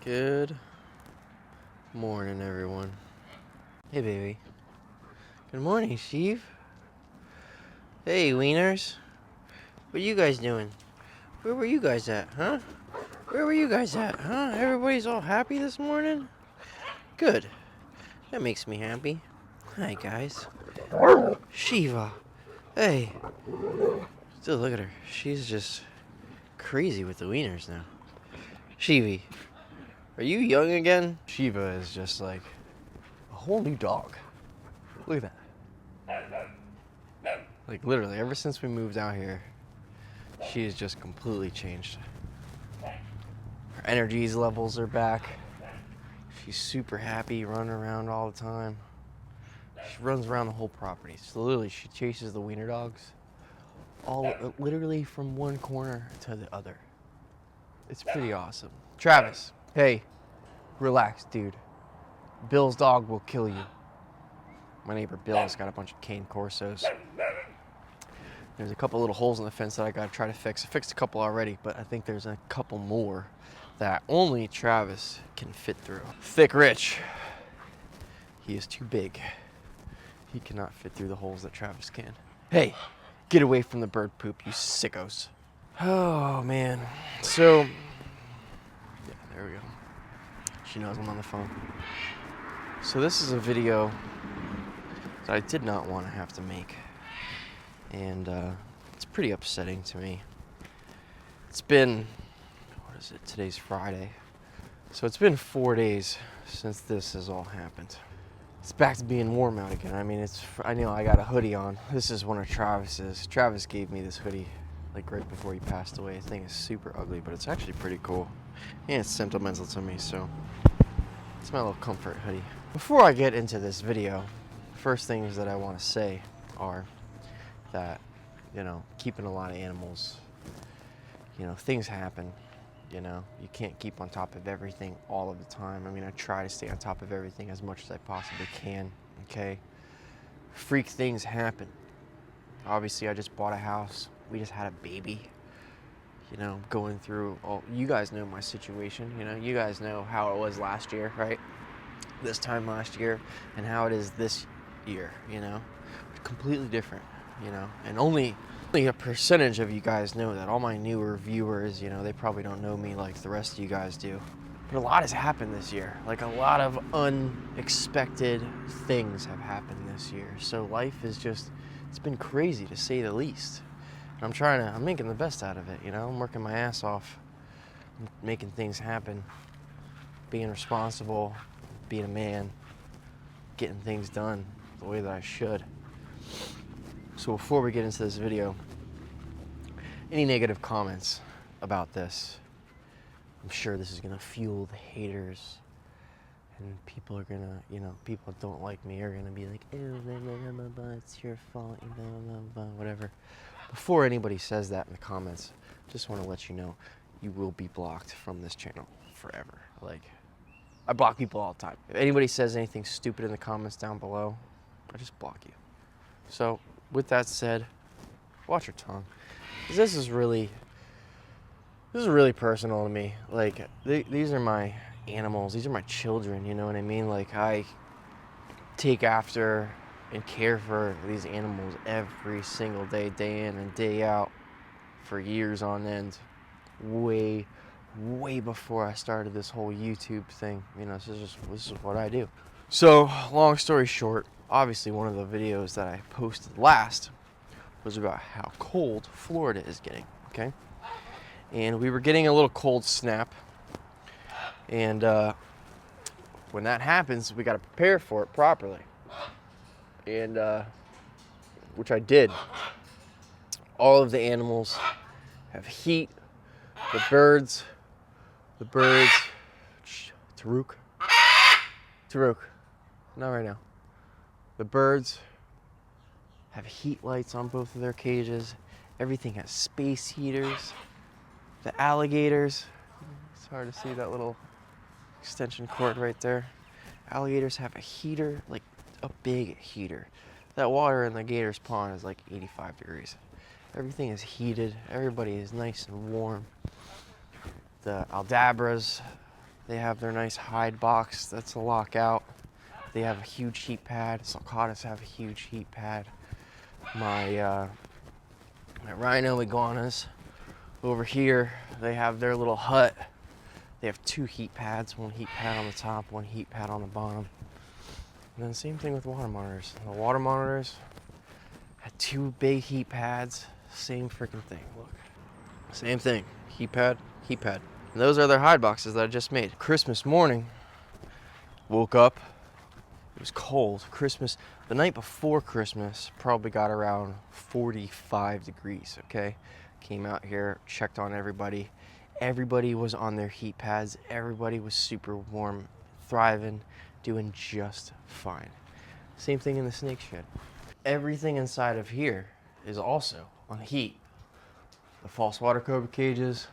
Good morning, everyone. Hey, baby. Good morning, Steve. Hey, wieners. What are you guys doing? Where were you guys at, huh? Where were you guys at, huh? Everybody's all happy this morning? Good. That makes me happy. Hi, guys. Shiva. Hey. Still, look at her. She's just crazy with the wieners now. Shivi, are you young again? Shiva is just like a whole new dog. Look at that. Like literally, ever since we moved out here, she has just completely changed. Her energy levels are back. She's super happy, running around all the time. She runs around the whole property. So literally, she chases the wiener dogs literally from one corner to the other. It's pretty awesome. Travis, hey, relax, dude. Bill's dog will kill you. My neighbor Bill's got a bunch of cane corsos. There's a couple little holes in the fence that I gotta try to fix. I fixed a couple already, but I think there's a couple more that only Travis can fit through. Thick Rich, he is too big. He cannot fit through the holes that Travis can. Hey, get away from the bird poop, you sickos. Oh man, so, yeah, there we go. She knows I'm on the phone. So this is a video that I did not want to have to make. And it's pretty upsetting to me. It's been, what is it, today's Friday. So it's been 4 days since this has all happened. It's back to being warm out again. I mean, I know I got a hoodie on. This is one of Travis's. Travis gave me this hoodie like right before he passed away. The thing is super ugly, but it's actually pretty cool. And it's sentimental to me, so it's my little comfort hoodie. Before I get into this video, first things that I want to say are that, you know, keeping a lot of animals, you know, things happen, you know, you can't keep on top of everything all of the time. I mean, I try to stay on top of everything as much as I possibly can, okay? Freak things happen. Obviously, I just bought a house. We just had a baby, you know, going through all, you guys know my situation, you know, you guys know how it was last year, right? This time last year and how it is this year, you know, completely different. You know, and only a percentage of you guys know that. All my newer viewers, you know, they probably don't know me like the rest of you guys do. But a lot has happened this year. Like a lot of unexpected things have happened this year. So life is just, it's been crazy to say the least. And I'm making the best out of it, you know. I'm working my ass off, making things happen, being responsible, being a man, getting things done the way that I should. So before we get into this video, any negative comments about this, I'm sure this is gonna fuel the haters, and people are gonna, you know, people that don't like me are gonna be like, ew, blah, blah, blah, blah, it's your fault, blah, blah, blah, whatever. Before anybody says that in the comments, just wanna let you know, you will be blocked from this channel forever. Like, I block people all the time. If anybody says anything stupid in the comments down below, I just block you. So, with that said, watch your tongue. This is really personal to me. Like, these are my animals. These are my children, you know what I mean? Like, I take after and care for these animals every single day, day in and day out, for years on end. Way before I started this whole YouTube thing. You know, this is what I do. So, long story short, obviously one of the videos that I posted last was about how cold Florida is getting, okay? And we were getting a little cold snap. And when that happens, we got to prepare for it properly. And, which I did. All of the animals have heat. The birds, Taruk, not right now. The birds have heat lights on both of their cages. Everything has space heaters. The alligators, it's hard to see that little extension cord right there. Alligators have a heater, like a big heater. That water in the gator's pond is like 85 degrees. Everything is heated. Everybody is nice and warm. The aldabras, They have their nice hide box that's a lockout. They have a huge heat pad. Sulcatas have a huge heat pad. My rhino iguanas over here, they have their little hut. They have 2 heat pads, 1 heat pad on the top, 1 heat pad on the bottom. And then same thing with water monitors. The water monitors had 2 big heat pads, same freaking thing, look. Same thing, heat pad, heat pad. And those are their hide boxes that I just made. Christmas morning, woke up, it was cold. The night before Christmas, probably got around 45 degrees, okay? Came out here, checked on everybody. Everybody was on their heat pads. Everybody was super warm, thriving, doing just fine. Same thing in the snake shed. Everything inside of here is also on heat. The false water cobra cages,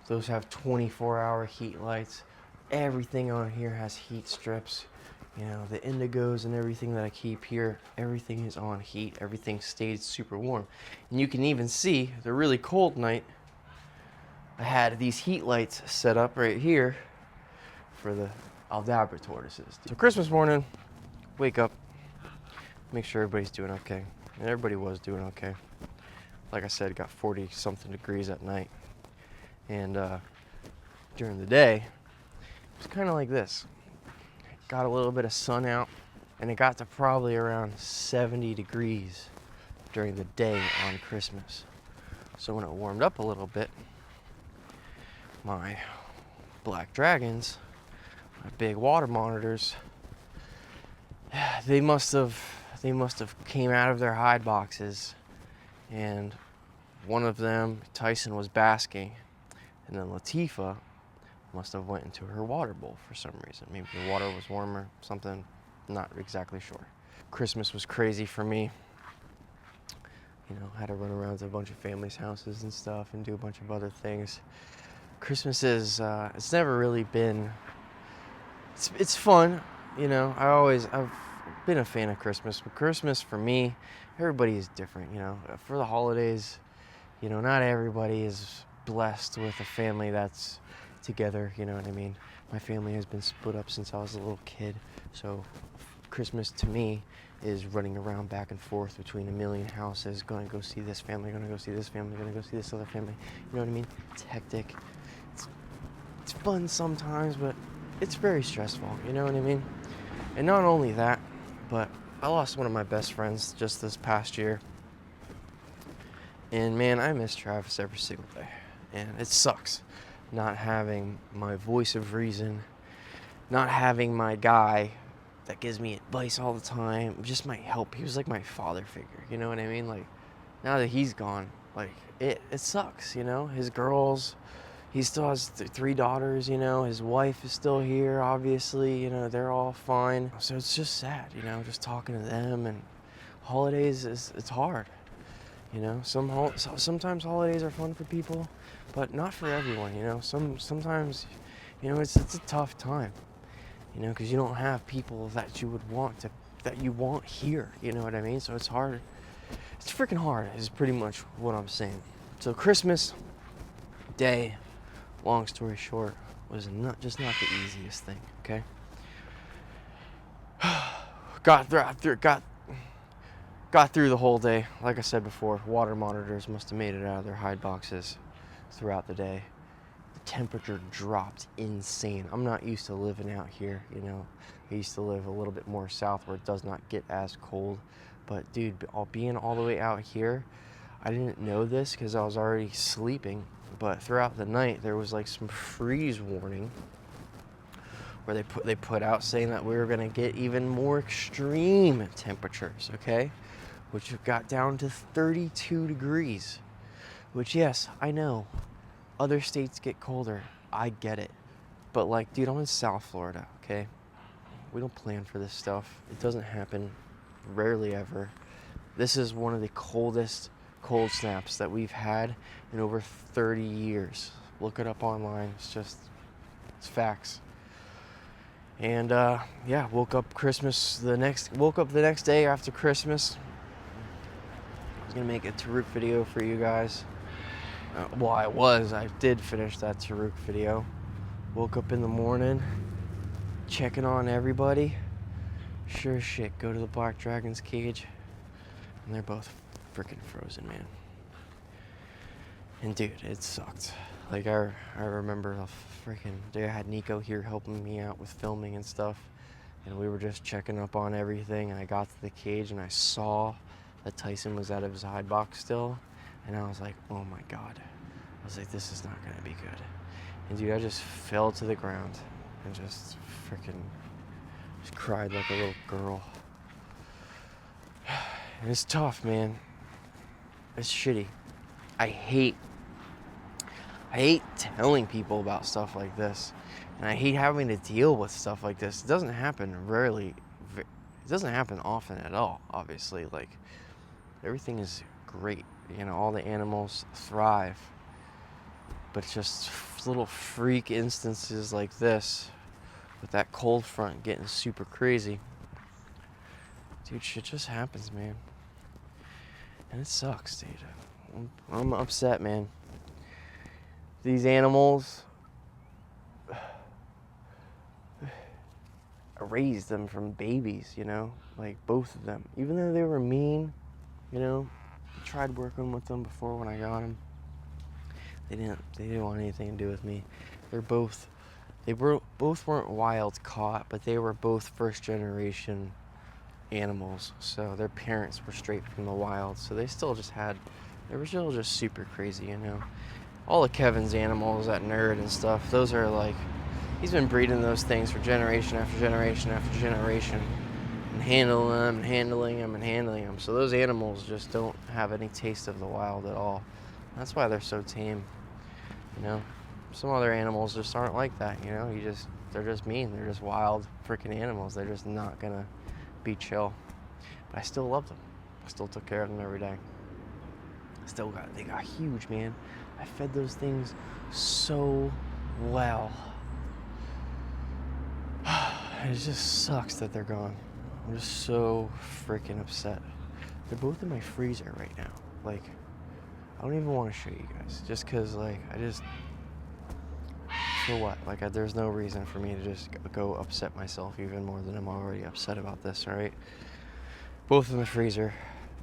those have 24-hour heat lights. Everything on here has heat strips. You know, the indigos and everything that I keep here, everything is on heat. Everything stayed super warm. And you can even see the really cold night, I had these heat lights set up right here for the Aldabra tortoises. So Christmas morning, wake up, make sure everybody's doing okay. And everybody was doing okay. Like I said, it got 40 something degrees at night. And during the day, it was kind of like this. Got a little bit of sun out, and it got to probably around 70 degrees during the day on Christmas. So when it warmed up a little bit, my black dragons, my big water monitors, they must have came out of their hide boxes, and one of them, Tyson, was basking, and then Latifah must have went into her water bowl for some reason. Maybe the water was warmer, something, not exactly sure. Christmas was crazy for me. You know, I had to run around to a bunch of families' houses and stuff and do a bunch of other things. Christmas is, it's never really been, it's fun, you know. I've been a fan of Christmas, but Christmas for me, everybody is different, you know. For the holidays, you know, not everybody is blessed with a family that's together, you know what I mean? My family has been split up since I was a little kid, so Christmas to me is running around back and forth between a million houses, going to go see this family, going to go see this family, going to go see this other family, you know what I mean? It's hectic. It's fun sometimes, but it's very stressful, you know what I mean? And not only that, but I lost one of my best friends just this past year, and man, I miss Travis every single day, and it sucks not having my voice of reason, not having my guy that gives me advice all the time, just my help. He was like my father figure, you know what I mean? Like, now that he's gone, like, it sucks, you know? His girls, he still has 3 daughters, you know? His wife is still here, obviously, you know, they're all fine. So it's just sad, you know, just talking to them, and holidays, it's hard. You know, sometimes holidays are fun for people, but not for everyone, you know. Sometimes, you know, it's a tough time, you know, because you don't have people that you want here, you know what I mean? So it's hard. It's freaking hard is pretty much what I'm saying. So Christmas day, long story short, was not the easiest thing, okay? Got through the whole day. Like I said before, water monitors must have made it out of their hide boxes throughout the day. The temperature dropped insane. I'm not used to living out here, you know. I used to live a little bit more south where it does not get as cold. But dude, being all the way out here, I didn't know this because I was already sleeping. But throughout the night, there was like some freeze warning where they put out saying that we were gonna get even more extreme temperatures, okay? Which got down to 32 degrees, which, yes, I know, other states get colder, I get it, but like, dude, I'm in South Florida, okay? We don't plan for this stuff. It doesn't happen, rarely ever. This is one of the coldest cold snaps that we've had in over 30 years. Look it up online, it's facts. And yeah, woke up the next day after Christmas. I was gonna make a Taruk video for you guys. I did finish that Taruk video. Woke up in the morning, checking on everybody. Sure as shit, go to the black dragon's cage, and they're both freaking frozen, man. And dude, it sucked. Like I remember a freaking day I had Nico here helping me out with filming and stuff, and we were just checking up on everything, and I got to the cage and I saw that Tyson was out of his hide box still, and I was like, oh my god. I was like, this is not gonna be good. And dude, I just fell to the ground and just freaking just cried like a little girl. And it's tough, man. It's shitty. I hate telling people about stuff like this, and I hate having to deal with stuff like this. It doesn't happen rarely. It doesn't happen often at all, obviously. Like, everything is great. You know, all the animals thrive. But it's just little freak instances like this, with that cold front getting super crazy. Dude, shit just happens, man. And it sucks, dude. I'm upset, man. These animals, I raised them from babies, you know? Like, both of them. Even though they were mean, you know? I tried working with them before when I got them. They didn't want anything to do with me. Both weren't wild caught, but they were both first generation animals. So their parents were straight from the wild. So they were still just super crazy, you know. All of Kevin's animals, that nerd and stuff, those are like, he's been breeding those things for generation after generation after generation, and handling them. So those animals just don't have any taste of the wild at all. That's why they're so tame. You know, some other animals just aren't like that, you know, they're just mean, they're just wild freaking animals, they're just not gonna be chill. But I still loved them, I still took care of them every day. They got huge, man. I fed those things so well. It just sucks that they're gone. I'm just so freaking upset. They're both in my freezer right now. Like, I don't even want to show you guys, just because, like, for what? Like, there's no reason for me to just go upset myself even more than I'm already upset about this, alright? Both in the freezer.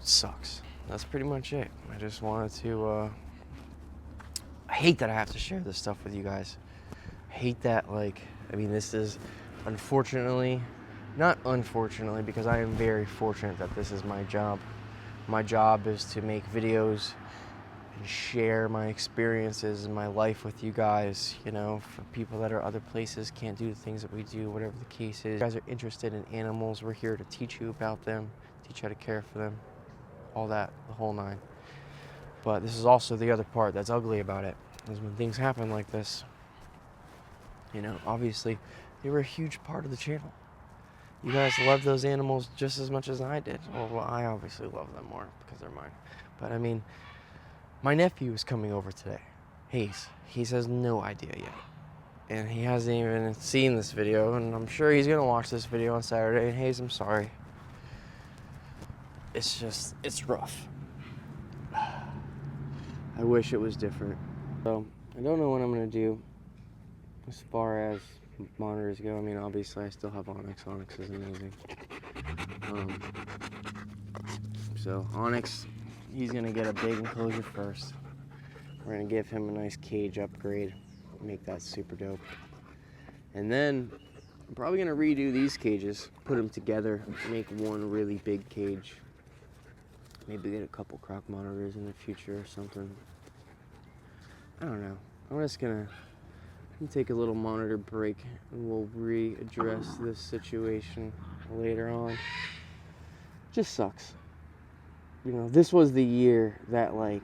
Sucks. That's pretty much it. I just wanted to, I hate that I have to share this stuff with you guys. I hate that, like, I mean, this is, not unfortunately, because I am very fortunate that this is my job. My job is to make videos and share my experiences and my life with you guys, you know, for people that are other places, can't do the things that we do, whatever the case is. If you guys are interested in animals, we're here to teach you about them, teach you how to care for them, all that, the whole nine. But this is also the other part that's ugly about it, is when things happen like this, you know, obviously, they were a huge part of the channel. You guys love those animals just as much as I did. Well, I obviously love them more because they're mine. But I mean, my nephew is coming over today. Hayes has no idea yet. And he hasn't even seen this video, and I'm sure he's gonna watch this video on Saturday. And Hayes, I'm sorry. It's rough. I wish it was different. So, I don't know what I'm gonna do as far as monitors go. I mean, obviously I still have Onyx. Onyx is amazing. So Onyx, he's gonna get a big enclosure first. We're gonna give him a nice cage upgrade, make that super dope. And then I'm probably gonna redo these cages, put them together, make one really big cage. Maybe get a couple croc monitors in the future or something. I don't know. I'm just gonna take a little monitor break, and we'll readdress this situation later on. Just sucks. You know, this was the year that, like,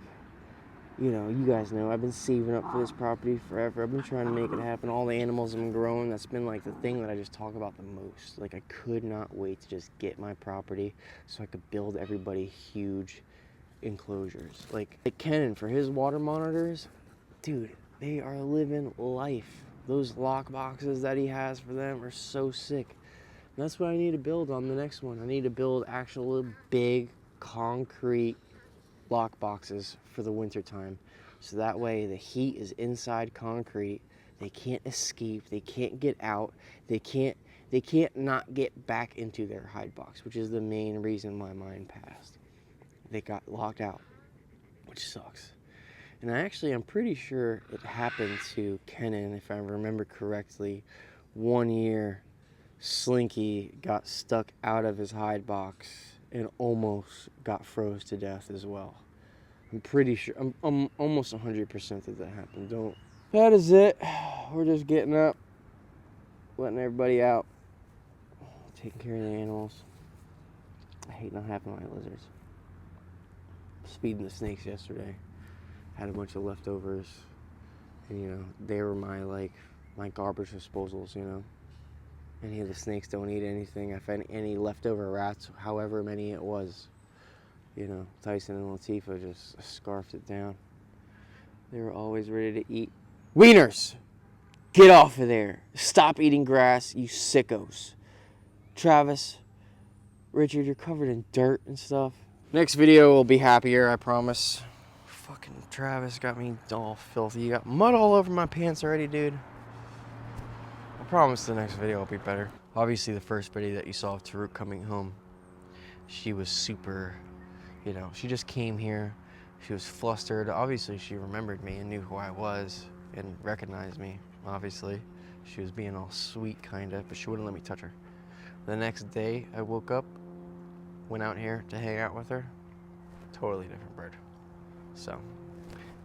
you know, you guys know, I've been saving up for this property forever. I've been trying to make it happen. All the animals have been growing. That's been, like, the thing that I just talk about the most. Like, I could not wait to just get my property so I could build everybody huge enclosures. Like Kenan, for his water monitors, dude, they are living life. Those lock boxes that he has for them are so sick. And that's what I need to build on the next one. I need to build actual big concrete lock boxes for the winter time. So that way the heat is inside concrete. They can't escape. They can't get out. They can't not get back into their hide box, which is the main reason why mine passed. They got locked out, which sucks. And I'm pretty sure it happened to Kenan, if I remember correctly. 1 year, Slinky got stuck out of his hide box and almost got froze to death as well. I'm pretty sure, I'm almost 100% that happened. That is it. We're just getting up, letting everybody out, taking care of the animals. I hate not having my lizards. Speeding the snakes yesterday. Had a bunch of leftovers, and they were my garbage disposals. Any of the snakes don't eat anything. If any leftover rats, however many it was, Tyson and Latifah just scarfed it down. They were always ready to eat. Wieners, get off of there! Stop eating grass, you sickos. Travis, Richard, you're covered in dirt and stuff. Next video will be happier, I promise. Fucking Travis got me all filthy. You got mud all over my pants already, dude. I promise the next video will be better. Obviously, the first video that you saw of Taruk coming home, she was super, she just came here. She was flustered. Obviously, she remembered me and knew who I was and recognized me, obviously. She was being all sweet, kind of, but she wouldn't let me touch her. The next day, I woke up, went out here to hang out with her. Totally different bird. So,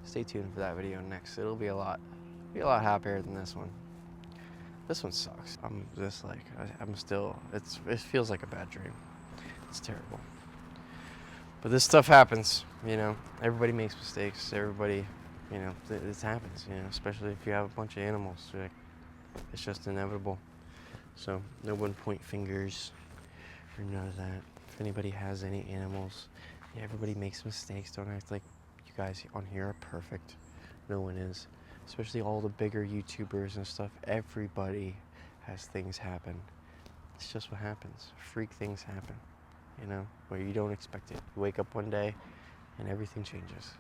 stay tuned for that video next. It'll be a lot happier than this one. This one sucks. I'm just like, it feels like a bad dream. It's terrible. But this stuff happens, Everybody makes mistakes. Everybody, this happens, especially if you have a bunch of animals. It's just inevitable. So, no one point fingers or none of that. If anybody has any animals, everybody makes mistakes. Don't act like you guys on here are perfect. No one is. Especially all the bigger YouTubers and stuff. Everybody has things happen. It's just what happens. Freak things happen, where you don't expect it. You wake up one day and everything changes.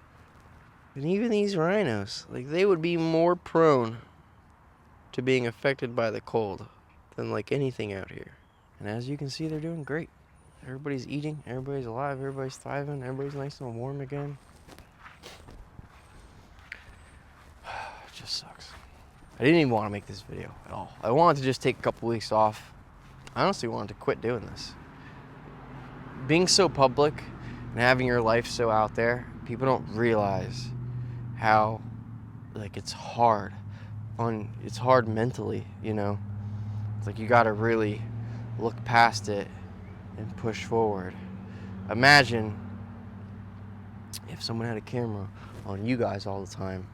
And even these rhinos, they would be more prone to being affected by the cold than anything out here. And as you can see, they're doing great. Everybody's eating, everybody's alive, everybody's thriving, everybody's nice and warm again. It just sucks. I didn't even want to make this video at all. I wanted to just take a couple weeks off. I honestly wanted to quit doing this. Being so public and having your life so out there, people don't realize how it's hard. It's hard mentally, It's you gotta really look past it and push forward. Imagine if someone had a camera on you guys all the time,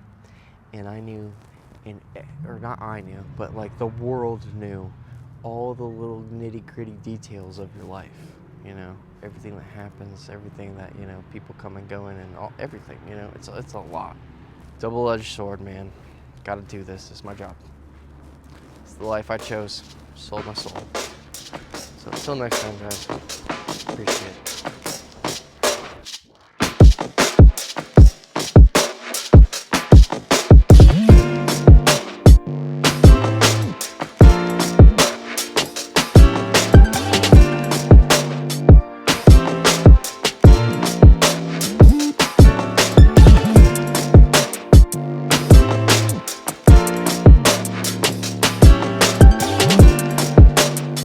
and I knew, or not I knew, but the world knew all the little nitty-gritty details of your life, everything that happens, everything that, people come and go in, and everything, it's a lot. Double-edged sword, man. Gotta do this. It's my job. It's the life I chose. Sold my soul. So until next time, guys. Appreciate it.